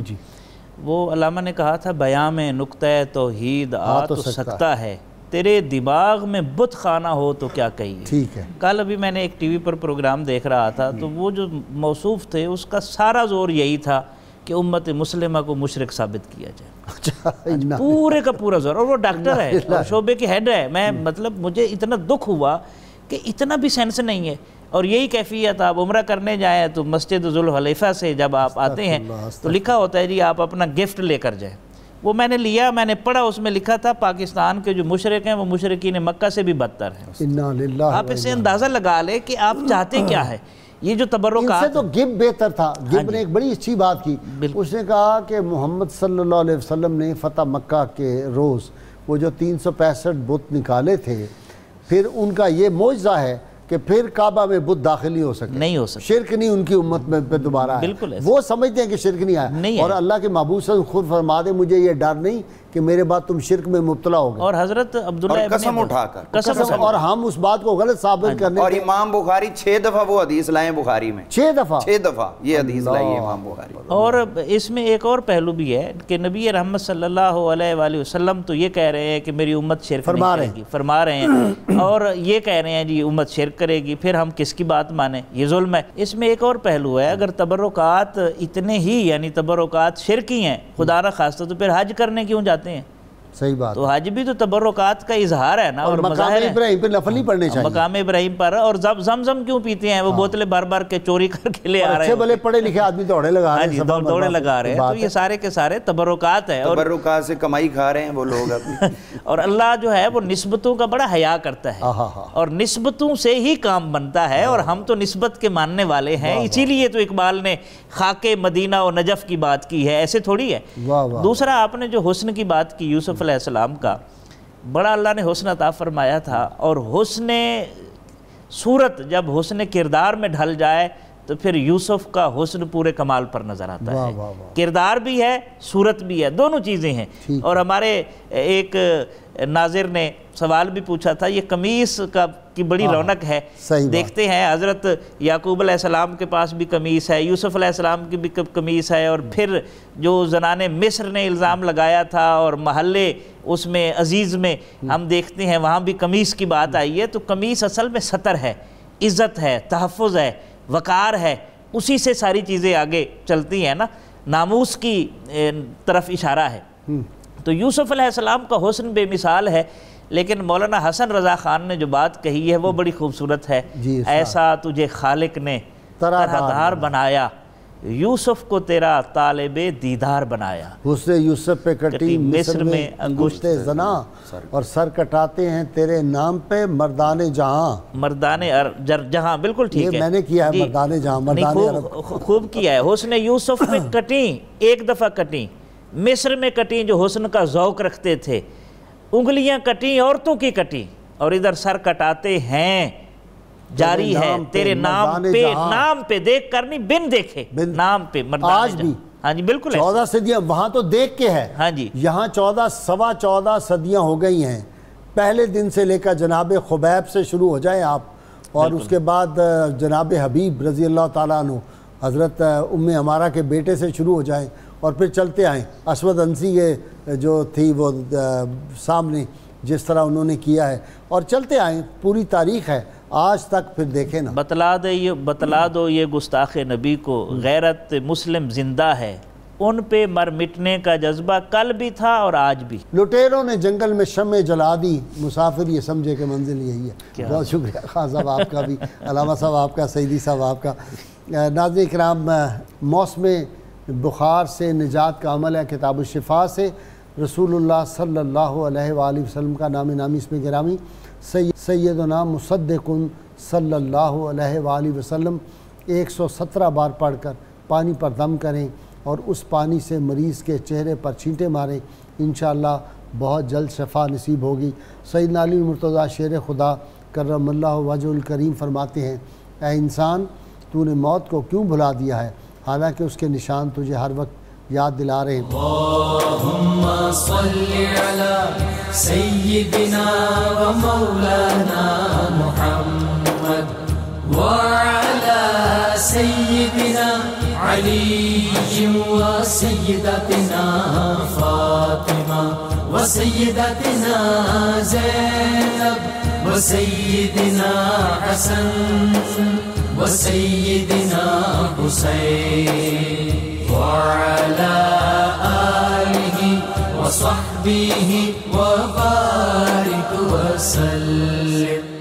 وہ علامہ نے کہا تھا بیان میں نقطہ توحید آ تو سکتا ہے، تیرے دماغ میں بت خانہ ہو تو کیا کہیے۔ ٹھیک ہے، کل ابھی میں نے ایک ٹی وی پر پروگرام دیکھ رہا تھا، تو وہ جو موصوف تھے اس کا سارا زور یہی تھا کہ امت مسلمہ کو مشرک ثابت کیا جائے، پورے کا پورا زور، اور وہ ڈاکٹر ہے اور شعبے کی ہیڈ ہے۔ میں مطلب مجھے اتنا دکھ ہوا کہ اتنا بھی سینس نہیں ہے، اور یہی کیفیت آپ عمرہ کرنے جائیں تو مسجد ذوالحلیفہ سے جب آپ آتے ہیں تو لکھا ہوتا ہے جی آپ اپنا گفٹ لے کر جائیں۔ وہ میں نے لیا، میں نے پڑھا، اس میں لکھا تھا پاکستان کے جو مشرک ہیں وہ مشرکین مکہ سے بھی بدتر ہیں۔ آپ اس سے اندازہ لگا لیں کہ آپ چاہتے کیا ہے۔ یہ جو ان سے تبرکات تو گب بہتر تھا. گب نے ایک بڑی اچھی بات کی, اس نے کہا کہ محمد صلی اللہ علیہ وسلم نے فتح مکہ کے روز وہ جو 365 بت نکالے تھے, پھر ان کا یہ معجزہ ہے کہ پھر کعبہ میں بت داخل نہیں ہو سکے, نہیں ہو سکے, شرک نہیں ان کی امت میں پہ دوبارہ ہے. بالکل وہ سمجھتے ہیں کہ شرک نہیں آیا, اور اللہ کے محبوب صلی اللہ علیہ وسلم خود فرما دے مجھے یہ ڈر نہیں کہ میرے بعد تم شرک میں مبتلا ہو گئے. اور حضرت عبداللہ ابن قسم اٹھا کر قسم, اور ہم اس بات کو غلط ثابت کرنے, اور امام بخاری 6 دفعہ وہ حدیث لائے بخاری میں, 6 دفعہ یہ حدیث لائی ہے امام بخاری. اور اس میں ایک اور پہلو بھی ہے کہ نبی رحمت صلی اللہ علیہ وآلہ وسلم تو یہ کہہ رہے ہیں کہ میری امت شرک نہیں کرے گی, فرما رہے ہیں, اور یہ کہہ رہے ہیں جی امت شرک کرے گی, پھر ہم کس کی بات مانیں, یہ ظلم ہے. اس میں ایک اور پہلو ہے, اگر تبرکات اتنے ہی یعنی تبرکات شرکی ہیں خدا نہ خواستہ, تو پھر حج کرنے کیوں جاتے ہیں؟ صحیح بات. تو حج بھی تو تبرکات کا اظہار ہے نا, اور مقام ابراہیم پہ نفل نہیں پڑھنے چاہیے, مقام ابراہیم پر. اور زمزم کیوں پیتے ہیں وہ بوتلیں بھر بھر کے چوری کر کے لے آ رہے ہیں, اچھے بھلے پڑھے لکھے آدمی دوڑے لگا رہے ہیں, دوڑے لگا رہے ہیں, تو یہ سارے کے سارے تبرکات ہیں, تبرکات سے کمائی کھا رہے ہیں وہ لوگ اپنی. اور اللہ جو ہے وہ نسبتوں کا بڑا حیا کرتا ہے, اور نسبتوں سے ہی کام بنتا ہے, اور ہم تو نسبت کے ماننے والے ہیں, اسی لیے تو اقبال نے خاک مدینہ و نجف کی بات کی ہے, ایسے تھوڑی ہے. دوسرا آپ نے جو حسن کی بات کی یوسف علیہ السلام کا, بڑا اللہ نے حسن عطا فرمایا تھا, اور حسن صورت جب حسن کردار میں ڈھل جائے تو پھر یوسف کا حسن پورے کمال پر نظر آتا ہے. کردار بھی ہے, صورت بھی ہے, دونوں چیزیں ہیں. اور ہمارے ایک ناظر نے سوال بھی پوچھا تھا, یہ قمیص کی بڑی رونق ہے, دیکھتے ہیں حضرت یعقوب علیہ السلام کے پاس بھی قمیص ہے, یوسف علیہ السلام کی بھی قمیص ہے, اور پھر جو زنان مصر نے الزام لگایا تھا اور محلے اس میں عزیز میں ہم دیکھتے ہیں وہاں بھی قمیص کی بات آئی ہے. تو قمیص اصل میں ستر ہے, عزت ہے, تحفظ ہے, وقار ہے, اسی سے ساری چیزیں آگے چلتی ہیں نا, ناموس کی طرف اشارہ ہے. تو یوسف علیہ السلام کا حسن بے مثال ہے, لیکن مولانا حسن رضا خان نے جو بات کہی ہے وہ بڑی خوبصورت ہے. ایسا تجھے خالق نے طرح دار بنایا, یوسف کو تیرا طالب دیدار بنایا. حسن یوسف پہ کٹی مصر میں انگشت زنا, اور سر کٹاتے ہیں تیرے نام پہ مردان جہاں. مردان جہاں, بالکل ٹھیک ہے, میں نے کیا ہے مردان جہاں, مردان عرب. خوب کیا ہے. حسن یوسف پہ کٹیں, ایک دفعہ کٹیں, مصر میں کٹیں جو حسن کا ذوق رکھتے تھے, انگلیاں کٹیں عورتوں کی کٹیں, اور ادھر سر کٹاتے ہیں جاری ہے تیرے نام پہ. نام پہ دیکھ کر نہیں, بن دیکھے نام پہ. آج بھی, ہاں جی بالکل, 14 صدیاں وہاں تو دیکھ کے ہے, ہاں جی یہاں 14 صدیاں ہو گئی ہیں. پہلے دن سے لے کر جناب خبیب سے شروع ہو جائیں آپ, اور اس کے بعد جناب حبیب رضی اللہ تعالیٰ عنہ حضرت ام عمارہ کے بیٹے سے شروع ہو جائیں, اور پھر چلتے آئیں. اسود انسی کے جو تھی وہ سامنے جس طرح انہوں نے کیا ہے, اور چلتے آئیں, پوری تاریخ ہے آج تک. پھر دیکھیں نا, بتلا دو یہ گستاخ نبی کو, غیرت مسلم زندہ ہے, ان پہ مر مٹنے کا جذبہ کل بھی تھا اور آج بھی. لٹیروں نے جنگل میں شمع جلا دی, مسافر یہ سمجھے کہ منزل یہی ہے. بہت شکریہ خان صاحب آپ کا بھی, علامہ صاحب آپ کا, سعیدی صاحب آپ کا. ناظرین کرام, موسم بخار سے نجات کا عمل ہے کتاب الشفا سے. رسول اللہ صلی اللہ علیہ وآلہ وسلم کا نام نامی اس میں گرامی سیدنا مصدق صلی اللہ علیہ وآلہ وسلم 117 بار پڑھ کر پانی پر دم کریں, اور اس پانی سے مریض کے چہرے پر چھینٹے ماریں, انشاءاللہ بہت جلد شفا نصیب ہوگی. سیدنا علی مرتضیٰ شیر خدا کرم اللہ وجہ الکریم فرماتے ہیں, اے انسان تو نے موت کو کیوں بھلا دیا ہے, حالانکہ اس کے نشان تجھے ہر وقت یاد دلا رہے ہیں. اللہم صلی علی سیدنا و مولانا محمد وعلی سیدنا علی و سیدتنا فاطمہ و سیدتنا زینب و سیدنا حسن و سیدنا حسین وعلى آله وصحبه وبارك وسلم.